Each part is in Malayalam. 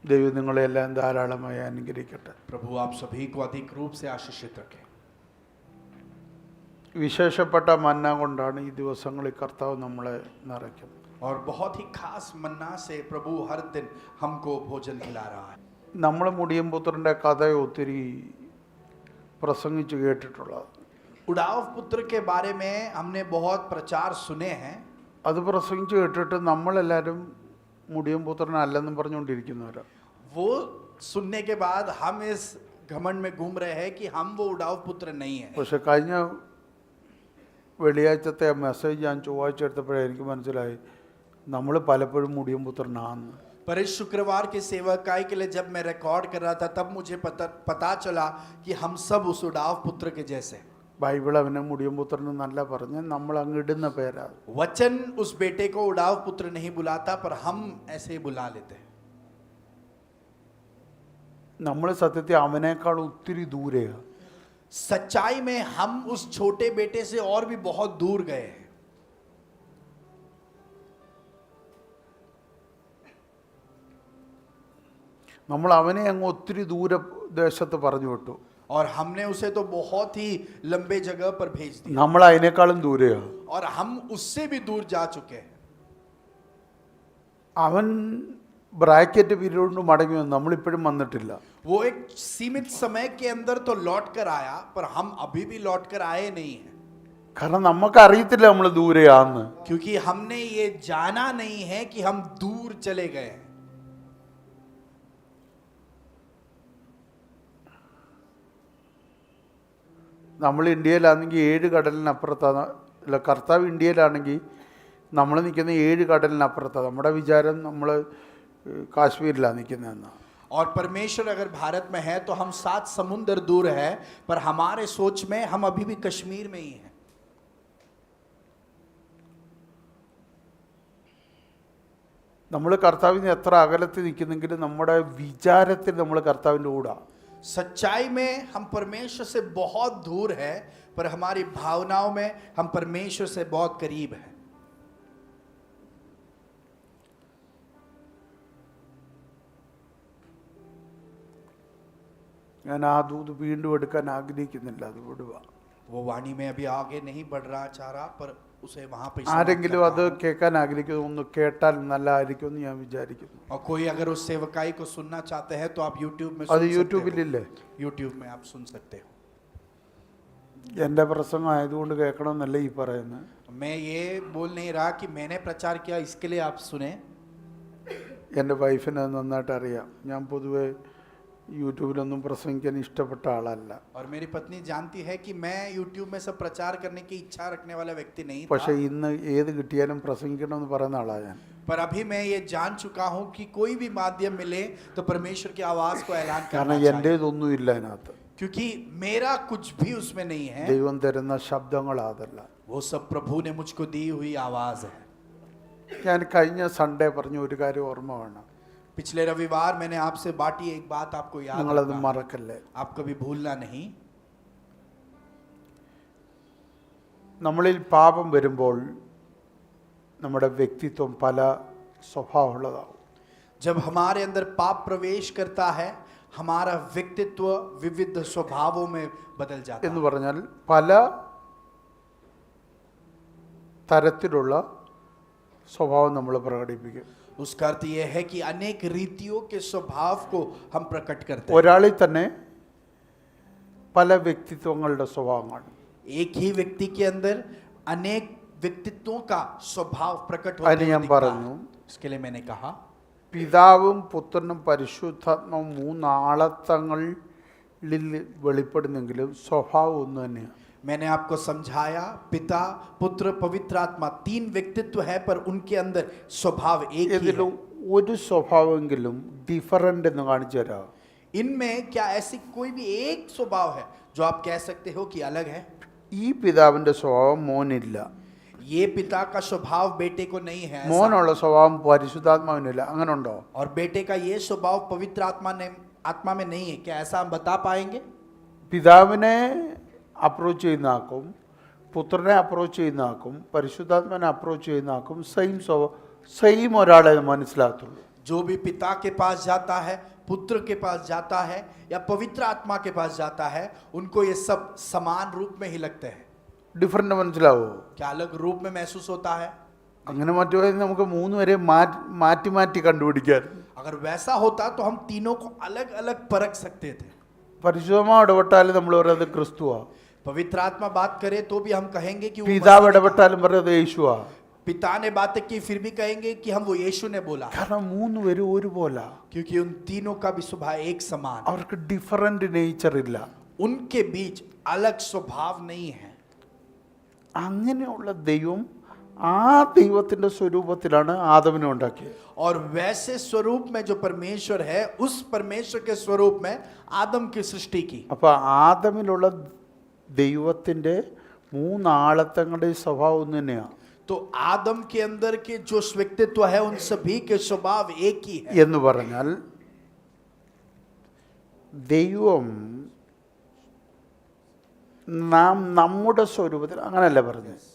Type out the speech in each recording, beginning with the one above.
ദൈവം നിങ്ങളെല്ലാം ധാരാളമായി അനുഗ്രഹിക്കട്ടെ. प्रभु आप सभी को अधिक रूप से आशीषित रखें. വിശേഷപ്പെട്ട മന്ന കൊണ്ടാണ് ഈ ദിവസങ്ങളിൽ കർത്താവ് നമ്മളെ നിറയ്ക്കുന്നത്. और बहुत ही खास मन्ना से प्रभु हर दिन हमको भोजन खिला रहा है. നമ്മൾ മുടിയംപുത്രൻ്റെ കഥ ഒത്തിരി പ്രസംഗിച്ച് കേട്ടിട്ടുള്ളത്. उड़ाव पुत्र के बारे में हमने बहुत प्रचार सुने हैं. അത് പ്രസംഗിച്ച് കേട്ടിട്ട് നമ്മളെല്ലാവരും മുടിയംപുത്രനല്ലെന്നും പറഞ്ഞുകൊണ്ടിരിക്കുന്നവരാ. वो सुनने के बाद हम इस घमंड में घूम रहे हैं कि हम वो उड़ाव पुत्र नहीं है. പക്ഷെ കഴിഞ്ഞ വെള്ളിയാഴ്ചത്തെ മെസ്സേജ് ഞാൻ ചൊവ്വാഴ്ച എടുത്തപ്പോഴേ എനിക്ക് മനസ്സിലായി നമ്മൾ പലപ്പോഴും മുടിയംപുത്രനാണെന്ന്. पर इस शुक्रवार के सेवकाई के लिए जब मैं रिकॉर्ड कर रहा था तब मुझे पता चला कि हम सब उस उड़ाव पुत्र के जैसे. ബൈബിൾ അവനെ മുടിയംപുത്രൻ എന്നല്ല പറഞ്ഞ് നമ്മൾ അങ്ങ് ഇടുന്ന പേരാ. वचन उस बेटे को उड़ाव पुत्र नहीं बुलाता पर हम ऐसे ही बुला लेते हैं. നമ്മൾ സത്യത്തിൽ അവനേക്കാൾ ഒത്തിരി ദൂരെയാ. सच्चाई में हम उस छोटे बेटे से और भी बहुत दूर गए हैं. നമ്മൾ അവനെ അങ്ങ് ഒത്തിരി ദൂര ദേശത്ത് പറഞ്ഞു വിട്ടു. और हमने उसे तो बहुत ही लंबे जगह पर भेज दिया. നമ്മൾ അതിനേക്കാളും ദൂരെയാ. और हम उससे भी दूर जा चुके हैं. അവൻ ബ്രാക്കറ്റ് പീരീഡ് മടങ്ങി വന്നു, നമ്മളിപ്പോഴും വന്നിട്ടില്ല. वो एक सीमित समय के अंदर तो लौट कर आया पर हम अभी भी लौट कर आए नहीं हैं. കാരണം നമുക്ക് അറിയത്തില്ല നമ്മൾ ദൂരെയാന്ന്. क्योंकि हमने ये जाना नहीं है कि हम दूर चले गए हैं. നമ്മൾ ഇന്ത്യയിലാണെങ്കിൽ 7 കടലിനപ്പുറത്താണ്. അല്ല, കർത്താവ് ഇന്ത്യയിലാണെങ്കിൽ നമ്മൾ നിൽക്കുന്ന 7 കടലിനപ്പുറത്താണ്. നമ്മുടെ വിചാരം നമ്മൾ കാശ്മീരിലാണ് നിൽക്കുന്നതെന്നാണ്. और परमेश्वर अगर भारत में है तो हम 7 समुद्र दूर है पर हमारे सोच में हम अभी भी कश्मीर में ही हैं. നമ്മൾ കർത്താവിന് എത്ര അകലത്ത് നിൽക്കുന്നെങ്കിലും നമ്മുടെ വിചാരത്തിൽ നമ്മൾ കർത്താവിൻ്റെ കൂടെ. सच्चाई में हम परमेश्वर से बहुत दूर है पर हमारी भावनाओं में हम परमेश्वर से बहुत करीब हैं. ഞാൻ ആ ദൂത് വീണ്ടും എടുക്കാൻ ആഗ്രഹിക്കുന്നില്ല, അത് വിടുക. वो वाणी में अभी आगे नहीं बढ़ रहा चाह रहा पर उसे वहां पे ആരെങ്കിലും അത് കേൾക്കാൻ ആഗ്രഹിക്കുന്നു, ഒന്ന് കേട്ടാൽ നല്ലതായിരിക്കുമെന്ന് ഞാൻ വിചാരിക്കുന്നു. और कोई अगर उस सेवकाई को सुनना चाहते हैं तो आप YouTube में അത് सुन सकते യൂട്യൂബിലില്ലേ? हो. YouTube में आप सुन सकते हो. എൻ്റെ പ്രസംഗം ആയതുകൊണ്ട് കേൾക്കണമെന്നല്ല ഈ പറയുന്നത്. मैं ये बोल नहीं रहा कि मैंने प्रचार किया इसके लिए आप सुने. എൻ്റെ വൈഫിന് അത് നന്നായിട്ട് അറിയാം. ഞാൻ പൊതുവെ യൂട്യൂബിലൊന്നും പ്രസംഗിക്കാൻ ഇഷ്ടപ്പെട്ട ആളല്ല. और मेरी पत्नी जानती है कि मैं YouTube में सब प्रचार करने की इच्छा रखने वाला व्यक्ति नहीं था. പക്ഷേ ഇന്ന് ഏത് കിട്ടിയാലും പ്രസംഗിക്കണമെന്ന് പറയുന്ന ആളാണ് ഞാൻ. पर अभी मैं ये जान चुका हूँ कि कोई भी माध्यम मिले तो परमेश्वर की आवाज को ऐलान करना കാരണം चाहिए. എൻ്റേതൊന്നും ഇല്ല അതിനകത്ത്. क्योंकि मेरा कुछ भी उसमें नहीं है. ദൈവം തരുന്ന ശബ്ദങ്ങൾ അതല്ല. वो सब प्रभु ने मुझको दी हुई आवाज है. ഞാൻ കഴിഞ്ഞ സൺഡേ പറഞ്ഞ ഒരു കാര്യം ഓർമ്മ വേണം. पिछले रविवार मैंने आपसे बांटी एक बात आपको याद നിങ്ങളത് रखना. മറക്കല്ലേ. आप कभी भूलना नहीं. നമ്മളിൽ പാപം വരുമ്പോൾ നമ്മുടെ വ്യക്തിത്വം പല സ്വഭാവമുള്ളതാവും. जब हमारे अंदर पाप प्रवेश करता है हमारा व्यक्तित्व विविध स्वभावों में बदल जाता എന്ന് है. പറഞ്ഞാൽ പല തരത്തിലുള്ള സ്വഭാവം നമ്മൾ പ്രകടിപ്പിക്കും. उसका अर्थ यह है कि अनेक रीतियों के स्वभाव को हम प्रकट करते हैं. ഒരാളിൽ തന്നെ പല വ്യക്തിത്വങ്ങളുടെ സ്വഭാവമാണ്. एक ही व्यक्ति के अंदर अनेक व्यक्तित्वों का स्वभाव प्रकट होते അതിന് हुए ഞാൻ दिखता പറഞ്ഞു, है. इसके लिए मैंने कहा പിതാവും പുത്രനും പരിശുദ്ധാത്മാവും 3 ആളത്തങ്ങളിൽ വെളിപ്പെടുന്നെങ്കിലും സ്വഭാവം ഒന്ന് തന്നെയാണ്. मैंने आपको समझाया पिता पुत्र पवित्र आत्मा 3 व्यक्तित्व है पर उनके अंदर स्वभाव एक ही ഇതിൽ है. ഒരു സ്വഭാവമെങ്കിലും ഡിഫറൻ്റ് എന്ന് കാണിച്ചു തരാം. इनमें क्या ऐसी कोई भी एक स्वभाव है जो आप कह सकते हो कि अलग है? ഈ പിതാവിൻ്റെ സ്വഭാവം മോനില്ല, ये पिता का स्वभाव बेटे को नहीं है ऐसा? മോനുള്ള സ്വഭാവം പരിശുദ്ധാത്മാവിനില്ല, അങ്ങനെ ഉണ്ടോ? और बेटे का ये स्वभाव पवित्र आत्मा में नहीं है, क्या ऐसा हम बता पाएंगे? പിതാവിനെ അപ്രോച്ച് ചെയ്യുന്ന ആക്കും പുത്രനെ അപ്രോച്ച് ചെയ്യുന്ന ആക്കും പരിശുദ്ധാത്മാവിനെ അപ്രോച്ച് ചെയ്യുന്ന ആക്കും സെയിം ഒരാളെ മനസ്സിലാകത്തുള്ളൂ. जो भी पिता के पास जाता है, पुत्र के पास जाता है या पवित्र आत्मा के पास जाता है, उनको ये सब समान रूप में ही लगते हैं. ഡിഫറൻറ്റ് മനസ്സിലാവോ? क्या अलग रूप में महसूस होता है? അങ്ങനെ മറ്റു നമുക്ക് മൂന്ന് പേരെ മാറ്റി മാറ്റി കണ്ടുപിടിക്കാൻ. अगर वैसा होता तो हम तीनों को अलग अलग परख सकते थे. പരിശുദ്ധമാ ഇടപെട്ടാലും നമ്മൾ പറയുന്നത് ക്രിസ്തുവാ. पवित्र आत्मा बात करे तो भी हम कहेंगे कि वो പിതാവ് मसीह ने ഇടപെട്ടാലും പറയുന്നത് യേശുവാ. कहा. पिता ने बातें की फिर भी कहेंगे कि हम वो यीशु ने बोला, കാരണം മൂന്ന് പേരും ഒരുപോലെ. क्योंकि उन तीनों का भी स्वभाव एक समान, അവർക്ക് ഡിഫറൻറ്റ് നേച്ചർ ഇല്ല. उनके बीच अलग स्वभाव नहीं है. അങ്ങനെയുള്ള ദൈവം ആ ദൈവത്തിൻ്റെ സ്വരൂപത്തിലാണ് ആദമിനെ ഉണ്ടാക്കിയത്. और वैसे स्वरूप में जो परमेश्वर है, उस परमेश्वर के स्वरूप में आदम की सृष्टि की. അപ്പോൾ ആദമിലുള്ള ദൈവത്തിൻ്റെ മൂന്നാളത്തങ്ങളുടെ സ്വഭാവം ഒന്ന് തന്നെയാണ് तो आदम के अंदर के जो व्यक्तित्व है, उन सभी के स्वभाव एक ही है. എന്ന് പറഞ്ഞാൽ ദൈവം നാം നമ്മുടെ സ്വരൂപത്തിൽ, അങ്ങനല്ല പറഞ്ഞത്,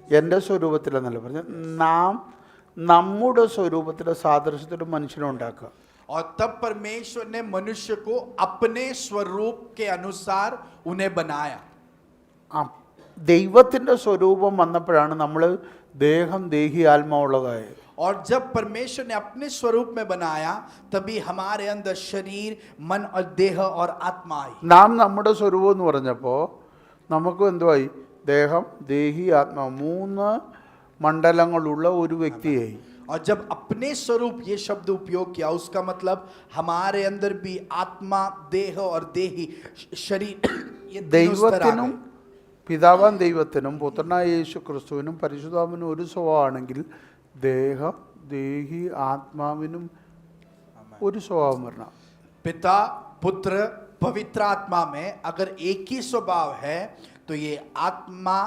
എൻ്റെ സ്വരൂപത്തിലെന്നല്ല പറഞ്ഞത്, നാം നമ്മുടെ സ്വരൂപത്തിലെ സാദൃശ്യത്തിലും മനുഷ്യനെ ഉണ്ടാക്കുക. और तब परमेश्वर ने मनुष्य को अपने स्वरूप के अनुसार उन्हें बनाया. ആ ദൈവത്തിൻ്റെ സ്വരൂപം വന്നപ്പോഴാണ് നമ്മൾ ദേഹം ദേഹി ആത്മാവുള്ളതായത്. और जब परमेश्वर ने अपने स्वरूप में बनाया, तभी हमारे अंदर शरीर, मन और देह और आत्मा आई. നാം നമ്മുടെ സ്വരൂപം എന്ന് പറഞ്ഞപ്പോൾ നമുക്ക് എന്തുവായി? ദേഹം ദേഹി ആത്മാ മൂന്ന് മണ്ഡലങ്ങളുള്ള ഒരു വ്യക്തിയായി. और जब अपने स्वरूप ये शब्द उपयोग किया, उसका मतलब हमारे अंदर भी आत्मा, देह और देही शरीर, ये तीनों स्तर आ ദൈവത്തിനും गए. പിതാവാൻ ദൈവത്തിനും പുത്രനായ യേശു ക്രിസ്തുവിനും പരിശുദ്ധാത്മാവിനും ഒരു സ്വഭാവമാണെങ്കിൽ ദേഹം ദേഹി ആത്മാവിനും ഒരു സ്വഭാവം വരണം. पिता, पुत्र, पवित्र आत्मा में अगर एक ही स्वभाव है, तो ये आत्मा,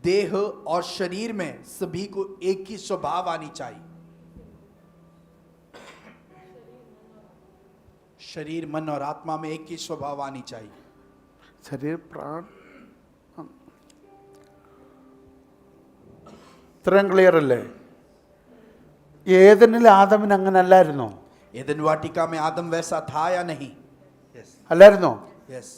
देह और शरीर में सभी को एक ही स्वभाव आनी चाहिए. शरीर, मन और आत्मा में एक ही स्वभाव आनी चाहिए. ശരീര പ്രാൺ ഇത്രയും ക്ലിയർ അല്ലേ? ഏതെങ്കിലും ആദമിന് അങ്ങനെ അല്ലായിരുന്നോ? एदन वाटिका में आदम वैसा था या नहीं? അല്ലായിരുന്നോ? यस.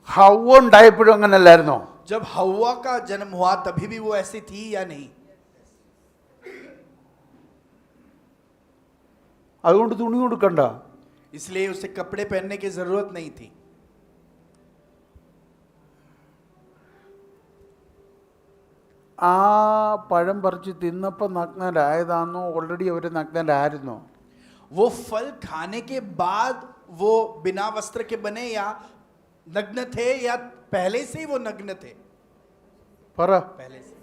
ഹവ്വ ഉണ്ടായപ്പോഴും അങ്ങനെ അല്ലായിരുന്നോ? जब हव्वा का जन्म हुआ तभी भी वो ऐसी थी या नहीं? അതുകൊണ്ട് തുണി കൊടുക്കണ്ട. इसलिए उसे कपड़े पहनने की जरूरत नहीं थी. ആ പഴം പറിച്ച് തിന്നപ്പോൾ നഗ്നരായതാണോ ഓൾറെഡി അവർ നഗ്നരായിരുന്നോ? वो फल खाने के बाद वो बिना वस्त्र के बने या नग्न थे, या पहले से ही वो नग्न थे? പറ. पहले से.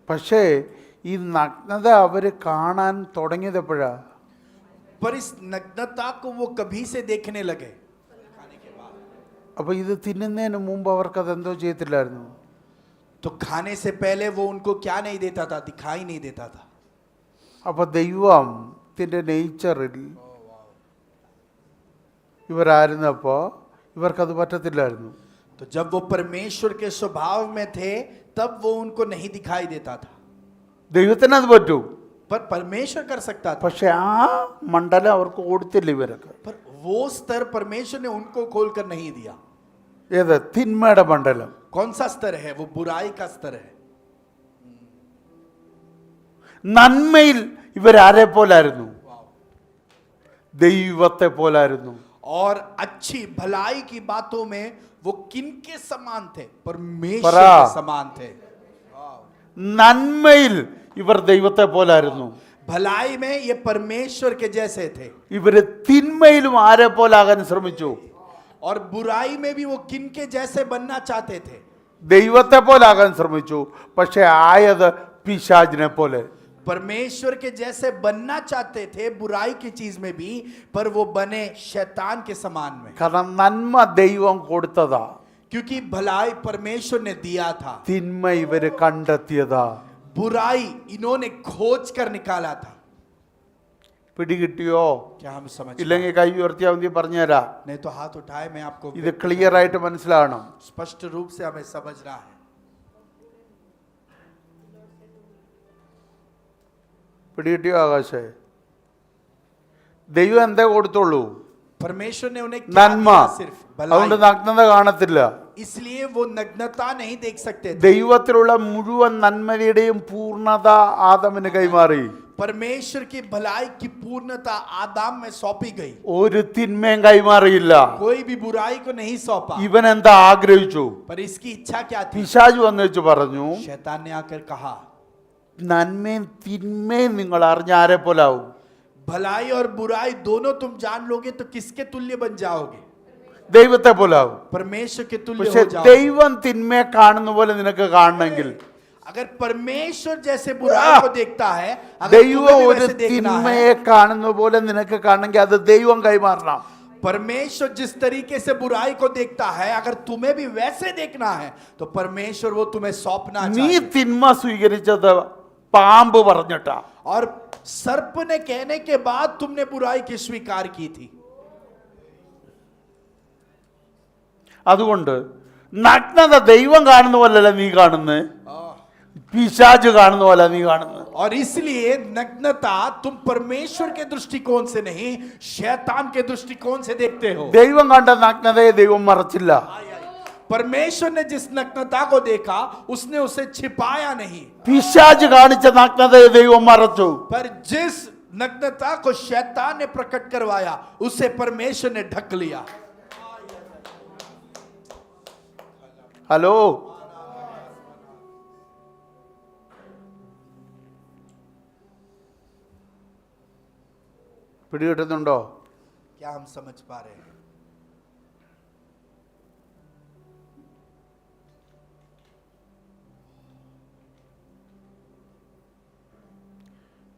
പക്ഷേ ഈ നഗ്നത അവർ കാണാൻ തുടങ്ങിയത് എപ്പോഴാ? पर इस नग्नता को वो कभी से देखने लगे. അപ്പോൾ ഇത് തിന്നുന്നതിന് മുമ്പ് അവർക്കത് എന്തോ ചെയ്യത്തില്ലായിരുന്നു? तो खाने से पहले वो उनको क्या नहीं देता था? दिखाई नहीं देता था. അപ്പോൾ ദൈവത്തിൻ്റെ നേച്ചറിൽ ഇവരായിരുന്നപ്പോൾ ഇവർക്കത് പറ്റത്തില്ലായിരുന്നു. तो जब वो परमेश्वर के स्वभाव में थे, तब वो उनको नहीं दिखाई देता था. ദൈവത്തിന് അത് പറ്റൂ. पर परमेश्वर कर सकता था. പക്ഷെ ആ മണ്ഡലം അവർക്ക് കൊടുത്തില്ല ഇവരൊക്കെ. पर वो स्तर परमेश्वर ने उनको खोलकर नहीं दिया. ഏത്? തിന്മയുടെ മണ്ഡലം. कौन सा स्तर है? वो बुराई का स्तर है. നന്മയിൽ ഇവരാരെ പോലായിരുന്നു? ദൈവത്തെ പോലായിരുന്നു. और अच्छी भलाई की बातों में वो किनके समान थे? परमेश्वर परा. के समान थे. നന്മയിൽ ഇവർ ദൈവത്തെ പോലായിരുന്നു. भलाई में ये परमेश्वर के जैसे थे. ഇവര് തിന്മയിലും ആരെ പോലാകാൻ ശ്രമിച്ചു? और बुराई में भी वो किनके जैसे बनना चाहते थे? ദൈവത്തെ പോലാകാൻ ശ്രമിച്ചു. പക്ഷെ ആയത് പിശാചിനെ പോലെ. परमेश्वर के जैसे बनना चाहते थे बुराई की चीज में भी, पर वो बने शैतान के समान में. കാരണം നന്മ ദൈവം കൊടുത്തതാ, क्योंकि भलाई परमेश्वर ने दिया था, തിന്മ ഇവര് കണ്ടെത്തിയതാ. बुराई इन्होंने खोज कर निकाला था. പിടികിട്ടിയോ? क्या हम समझ? ഇല്ലെങ്കിൽ കൈ ഉയർത്തിയാൽ മതി, പറഞ്ഞുതരാം. नहीं तो हाथ उठाए, मैं आपको ഇത് ക്ലിയർ ആയിട്ട് മനസ്സിലാകണം. स्पष्ट रूप से हमें समझना है. പിടികിട്ടിയോ ആകാശേ? ദൈവം എന്തേ കൊടുത്തുള്ളൂ? परमेश्वर ने उन्हें क्या നന്മ. दिया? सिर्फ അതുകൊണ്ട് भलाई। നഗ്നത കാണത്തില്ല. इसलिए वो नग्नता नहीं देख सकते थे। ദൈവത്തിലുള്ള മുഴുവൻ നന്മയുടെയും പൂർണ്ണത ആദമിന് കൈമാറി. परमेश्वर की भलाई की पूर्णता आदम में सौंपी गई। ഒരു തിന്മയും കൈമാറിയില്ല. कोई भी बुराई को नहीं सौंपा। ഇവൻ എന്താ ആഗ്രഹിച്ചു? पर इसकी इच्छा क्या थी? പിശാച് വന്നു വെച്ച് പറഞ്ഞു, शैतान ने आकर कहा, നന്മയും തിന്മയും നിങ്ങൾ അറിഞ്ഞ ആരെ പോലാവും? भलाई और बुराई दोनों तुम जान लोगे तो किसके तुल्य बन जाओगे? ദൈവത്തെ പോലാവും. परमेश्वर के तुल्य പക്ഷെ हो जाओगे। ദൈവം തിന്മയെ കാണുന്ന പോലെ നിനക്ക് കാണണമെങ്കിൽ अगर परमेश्वर जैसे बुराई को देखता है, अगर ദൈവം तुम्हें भी ഒരു वैसे देखना है, തിന്മയെ കാണുന്ന പോലെ നിനക്ക് കാണണമെങ്കിൽ അത് ദൈവം കൈമാറണം. परमेश्वर जिस तरीके से बुराई को देखता है, अगर तुम्हें भी वैसे देखना है तो परमेश्वर वो तुम्हें सौंपना നീ चाहिए। തിന്മ സ്വീകരിച്ചത് പാമ്പ് പറഞ്ഞിട്ടാ. और सर्प ने कहने के बाद तुमने बुराई की स्वीकार की थी। അതുകൊണ്ട് നഗ്നത ദൈവം കാണുന്ന പോലല്ല നീ കാണുന്നത്, പിശാച് കാണുന്ന പോലെ നീ കാണുന്നത്. और इसलिए नग्नता तुम परमेश्वर के दृष्टिकोण से नहीं, शैतान के दृष्टिकोण से देखते हो। ദൈവം കണ്ട നഗ്നതയെ ദൈവം മറച്ചില്ല. परमेश्वर ने जिस नग्नता को देखा उसने उसे छिपाया नहीं, പിശാച് കാണിച്ച നഗ്നതയെ ദൈവം മറച്ചു. पर जिस नग्नता को शैतान ने प्रकट करवाया उसे परमेश्वर ने ढक लिया। ഹലോ, പിടികിട്ടുന്നുണ്ടോ? क्या हम समझ पा रहे हैं?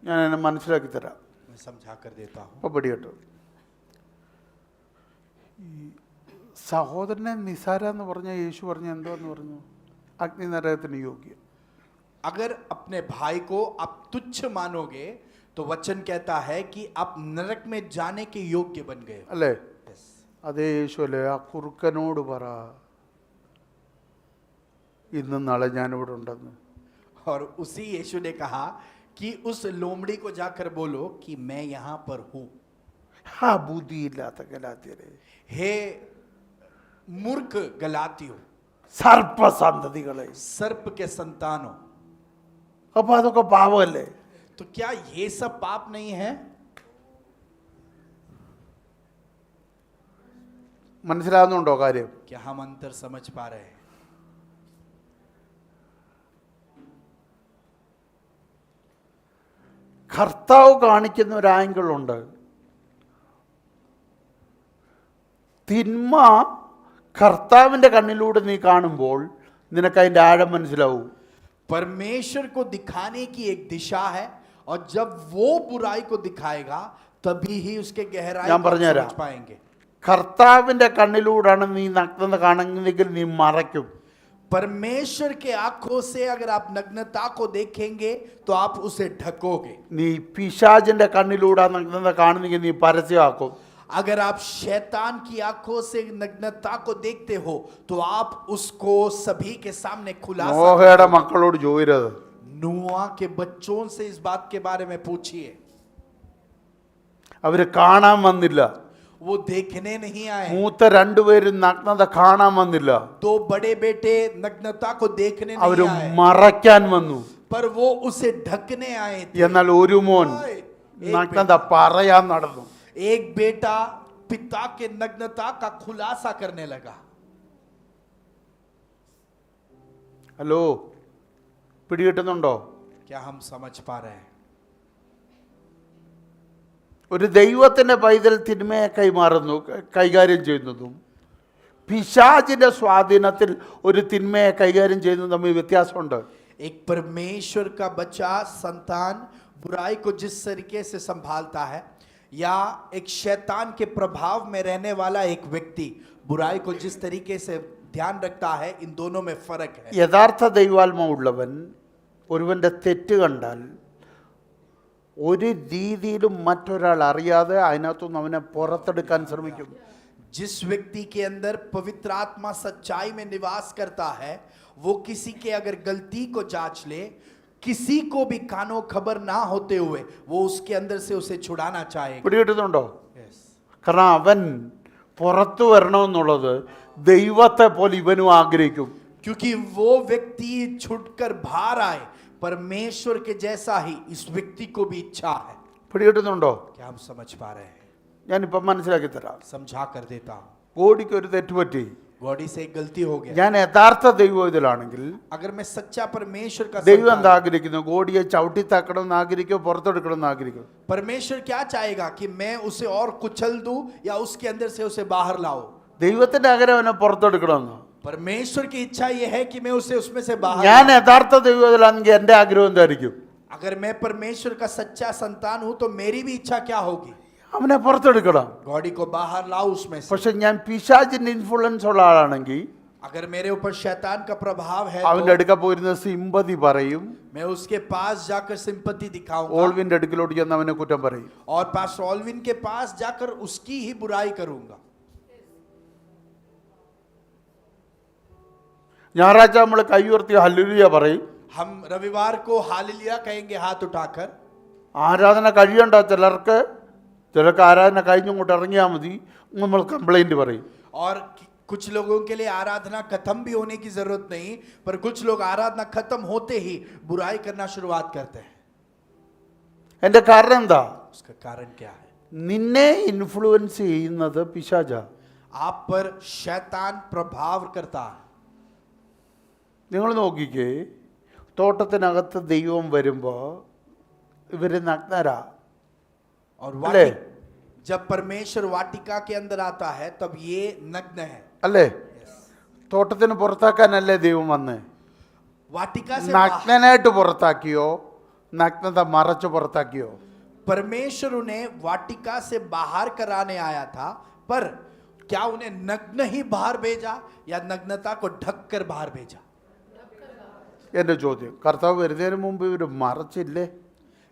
ഞാൻ എന്നെ മനസ്സിലാക്കി തരാം. मैं समझा कर देता हूं। ഇപ്പൊ പിടികിട്ടു. ഈ സഹോദരനെ നിസാര എന്ന് പറഞ്ഞ യേശു പറഞ്ഞ എന്തോന്ന് പറഞ്ഞു? അഗ്നി നരകത്തിന് യോഗ്യം. अगर अपने भाई को आप तुच्छ मानोगे तो वचन कहता है कि आप नरक में जाने के योग्य बन गए हो। അല്ലേ? അതേ യേശു അല്ലേ ആ കുറുക്കനോട് പറ ഇന്നും നാളെ ഞാനിവിടെ ഉണ്ടെന്ന്. और उसी यीशु ने कहा कि उस लोमड़ी को जाकर बोलो कि मैं यहां पर हूं। ആ ബുദ്ധിയില്ലാത്ത ഗലാത്യരെ, हे मूर्ख गलातियों, സർപ്പസന്തതികളെ. सर्प के संतानों, അപ്പൊ അതൊക്കെ പാവമല്ലേ? तो क्या ये सब पाप नहीं है? മനസ്സിലാകുന്നുണ്ടോ കാര്യം? क्या हम अंतर समझ पा रहे हैं? കർത്താവ് കാണിക്കുന്ന ഒരു ആംഗിൾ ഉണ്ട്. തിന്മ കർത്താവിൻ്റെ കണ്ണിലൂടെ നീ കാണുമ്പോൾ നിനക്ക് അതിൻ്റെ ആഴം മനസ്സിലാവും. परमेश्वर को दिखाने की एक दिशा है और जब वो बुराई को दिखाएगा तभी ही उसके गहराई ഞാൻ को आप പറഞ്ഞുതരാം. समझ पाएंगे। കർത്താവിൻ്റെ കണ്ണിലൂടെയാണ് നീ നഗ്നത കാണുന്നതെങ്കിൽ നീ മറയ്ക്കും. परमेश्वर के आंखों से अगर आप नग्नता को देखेंगे तो आप उसे ढकोगे। നീ പിശാചിൻ്റെ കണ്ണിലൂടെ ആ നഗ്നത കാണുന്നെങ്കിൽ നീ പരസ്യമാക്കും. अगर आप शैतान की आंखों से नग्नता को देखते हो तो आप उसको सभी के सामने खुलासा നോഹയുടെ മക്കളോട് ചോദിരത്. नूआ के बच्चों से इस बात के बारे में पूछिए। അവര് കാണാൻ വന്നില്ല. वो देखने नहीं आए। മൂത്ത രണ്ടുപേരും നഗ്നത കാണാൻ വന്നില്ല, दो बड़े बेटे नग्नता को देखने അവര് नहीं आए, മറയ്ക്കാൻ വന്നു. पर वो उसे ढकने आए थे। എന്നാൽ ഒരു മോൻ നഗ്നത പറയാൻ നടന്നു. एक बेटा पिता के नग्नता का खुलासा करने लगा। ഹലോ, പിടികിട്ടുന്നുണ്ടോ? क्या हम समझ पा रहे हैं? ഒരു ദൈവത്തിന്റെ പൈതൽ തിന്മയെ കൈകാര്യം ചെയ്യുന്നതും പിശാചിന്റെ സ്വാധീനത്തിൽ ഒരു തിന്മയെ കൈകാര്യം ചെയ്യുന്നതും തമ്മിൽ വ്യത്യാസമുണ്ട്. एक परमेश्वर का बच्चा संतान बुराई को जिस तरीके से संभालता है या एक शैतान के प्रभाव में रहने वाला एक व्यक्ति बुराई को जिस तरीके से ध्यान रखता है, इन दोनों में फर्क है। യഥാർത്ഥ ദൈവാത്മാവുള്ളവൻ ഒരുവന്റെ തെറ്റ് കണ്ടാൽ ഒരു രീതിയിലും മറ്റൊരാൾ അറിയാതെ അതിനകത്തുനിന്ന് അവനെ പുറത്തെടുക്കാൻ ശ്രമിക്കും. जिस व्यक्ति के अंदर पवित्र आत्मा सच्चाई में निवास करता है वो किसी के अगर गलती को जांच ले, किसी को भी कानो खबर ना होते हुए वो उसके अंदर से उसे छुड़ाना चाहेगा। പിടികിട്ടുന്നുണ്ടോ? Yes. കാരണം അവൻ പുറത്തു വരണമെന്നുള്ളത് ദൈവത്തെ പോലെ ഇവനും ആഗ്രഹിക്കും. क्योंकि वो व्यक्ति छुटकर बाहर आए परमेश्वर के जैसा ही इस व्यक्ति को भी इच्छा है। പിടികിട്ടുന്നുണ്ടോ? क्या हम समझ पा रहे हैं? ഞാനിപ്പം മനസ്സിലാക്കി തരാം. समझा कर देता हूं। ഗോഡിക്ക് ഒരു തെറ്റുപറ്റി. गॉडी से एक गलती हो गया। ഞാൻ യഥാർത്ഥ ദൈവം ഇതിലാണെങ്കിൽ अगर मैं सच्चा परमेश्वर का ദൈവം संतान എന്താ हूं, ആഗ്രഹിക്കുന്നു? ഗോഡിയെ ചവിട്ടിത്താക്കണം എന്ന് ആഗ്രഹിക്കോ പുറത്തെടുക്കണം എന്ന് ആഗ്രഹിക്കോ? परमेश्वर क्या चाहेगा कि मैं उसे और कुचल दूं या उसके अंदर से उसे बाहर लाऊं? ദൈവത്തിന്റെ ആഗ്രഹം അവനെ പുറത്തെടുക്കണമെന്ന്. परमेश्वर की इच्छा यह है कि मैं उसे उसमें से बाहर ഞാൻ लाऊं। യഥാർത്ഥ ദൈവം ഇതിലാണെങ്കിൽ എൻ്റെ ആഗ്രഹം എന്തായിരിക്കും? अगर मैं परमेश्वर का सच्चा संतान हूं तो मेरी भी इच्छा क्या होगी? അവനെ പുറത്തെടുക്കണം. गॉडी को बाहर लाओ उसमें से। പക്ഷെ ഞാൻ പിശാചിന്റെ ഇൻഫ്ലുവൻസ് ഉള്ള ആളാണെങ്കിൽ अगर मेरे ऊपर शैतान का प्रभाव है അവന്റെ तो അടുക്ക പോയിരുന്ന സിമ്പതി പറയും, मैं उसके पास जाकर सिंपैथी दिखाऊंगा ഓൾവിന്റെ അടുക്കിലോട്ട് ചെന്ന് അവനെ കുറ്റം പറയും. और पास्टर ऑल्विन के पास जाकर उसकी ही बुराई करूंगा। ഞായറാഴ്ച നമ്മൾ കൈ ഉയർത്തി ഹല്ലേലൂയ പറയും. हम रविवार को हालेलुया कहेंगे हाथ उठाकर। ആരാധന കഴിയണ്ട ചിലർക്ക് ആരാധന കഴിഞ്ഞങ്ങോട്ട് ഇറങ്ങിയാൽ മതി നമ്മൾ കംപ്ലൈന്റ് പറയും. और कुछ लोगों के लिए आराधना खत्म भी होने की जरूरत नहीं, पर कुछ लोग आराधना खत्म होते ही बुराई करना शुरुआत करते हैं। എൻ്റെ കാരണം എന്താ? उसका कारण क्या है? നിന്നെ ഇൻഫ്ലുവൻസ് ചെയ്യുന്നത് പിശാചാ. आप पर शैतान प्रभाव करता है। നിങ്ങൾ നോക്കിക്കേ, തോട്ടത്തിനകത്ത് ദൈവം വരുമ്പോൾ ഇവര് നഗ്നരാ और अले? जब परमेश्वर वाटिका के अंदर आता है तब ये नग्न है। അല്ലേ? തോട്ടത്തിന് പുറത്താക്കാനല്ലേ ദൈവം വന്ന്? वाटिका से നഗ്നനായിട്ട് പുറത്താക്കിയോ നഗ്നത മറച്ചു പുറത്താക്കിയോ? परमेश्वर उन्हें वाटिका से बाहर कराने आया था, पर क्या उन्हें नग्न ही बाहर भेजा या नग्नता को ढक कर बाहर भेजा? എൻ്റെ ചോദ്യം, കർത്താവ് വരുന്നതിന് മുമ്പ് ഇവർ മറച്ചില്ലേ?